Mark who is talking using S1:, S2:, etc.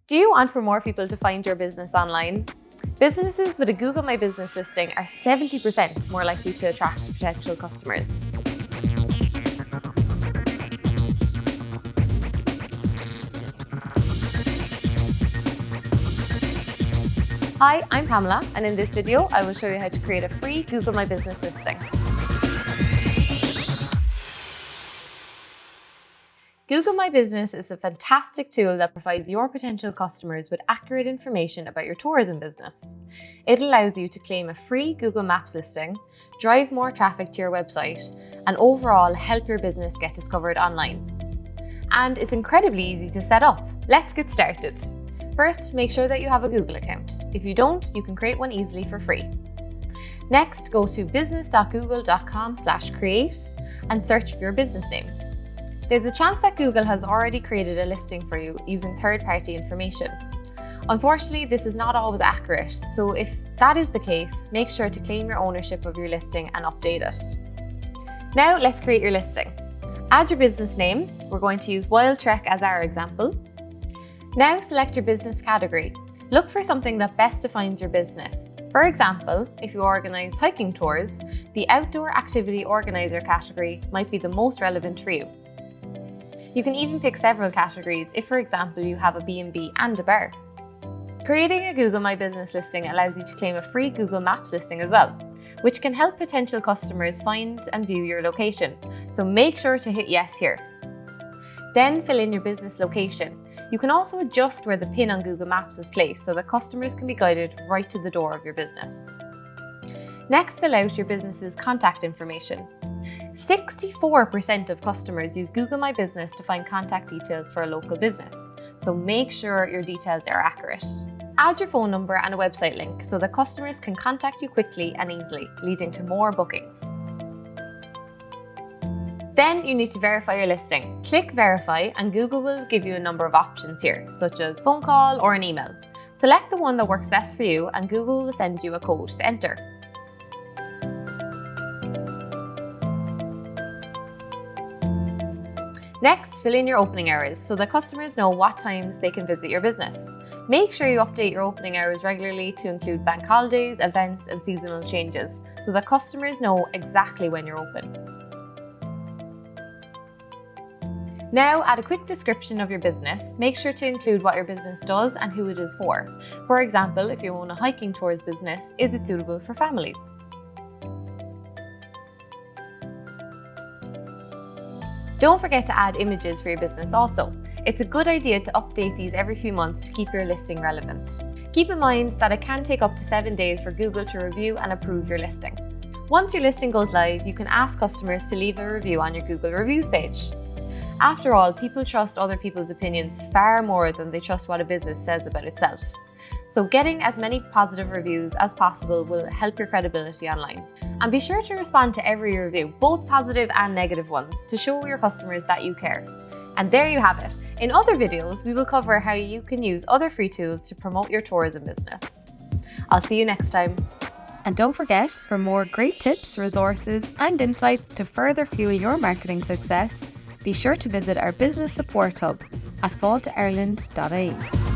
S1: Do you want for more people to find your business online? Businesses with a Google My Business listing are 70% more likely to attract potential customers. Hi, I'm Pamela, and in this video, I will show you how to create a free Google My Business listing. Google My Business is a fantastic tool that provides your potential customers with accurate information about your tourism business. It allows you to claim a free Google Maps listing, drive more traffic to your website, and overall help your business get discovered online. And it's incredibly easy to set up. Let's get started. First, make sure that you have a Google account. If you don't, you can create one easily for free. Next, go to business.google.com/create and search for your business name. There's a chance that Google has already created a listing for you using third-party information. Unfortunately, this is not always accurate, so if that is the case, make sure to claim your ownership of your listing and update it. Now let's create your listing. Add your business name. We're going to use Wild Trek as our example. Now select your business category. Look for something that best defines your business. For example, if you organize hiking tours, the Outdoor Activity Organizer category might be the most relevant for you. You can even pick several categories if, for example, you have a B&B and a bar. Creating a Google My Business listing allows you to claim a free Google Maps listing as well, which can help potential customers find and view your location, so make sure to hit yes here. Then fill in your business location. You can also adjust where the pin on Google Maps is placed so that customers can be guided right to the door of your business. Next, fill out your business's contact information. 64% of customers use Google My Business to find contact details for a local business, so make sure your details are accurate. Add your phone number and a website link so that customers can contact you quickly and easily, leading to more bookings. Then you need to verify your listing. Click Verify and Google will give you a number of options here, such as phone call or an email. Select the one that works best for you and Google will send you a code to enter. Next, fill in your opening hours so that customers know what times they can visit your business. Make sure you update your opening hours regularly to include bank holidays, events, and seasonal changes so that customers know exactly when you're open. Now, add a quick description of your business. Make sure to include what your business does and who it is for. For example, if you own a hiking tours business, is it suitable for families? Don't forget to add images for your business also. It's a good idea to update these every few months to keep your listing relevant. Keep in mind that it can take up to 7 days for Google to review and approve your listing. Once your listing goes live, you can ask customers to leave a review on your Google Reviews page. After all, people trust other people's opinions far more than they trust what a business says about itself. So getting as many positive reviews as possible will help your credibility online. And be sure to respond to every review, both positive and negative ones, to show your customers that you care. And there you have it. In other videos, we will cover how you can use other free tools to promote your tourism business. I'll see you next time.
S2: And don't forget, for more great tips, resources, and insights to further fuel your marketing success, be sure to visit our business support hub at vaultireland.ie.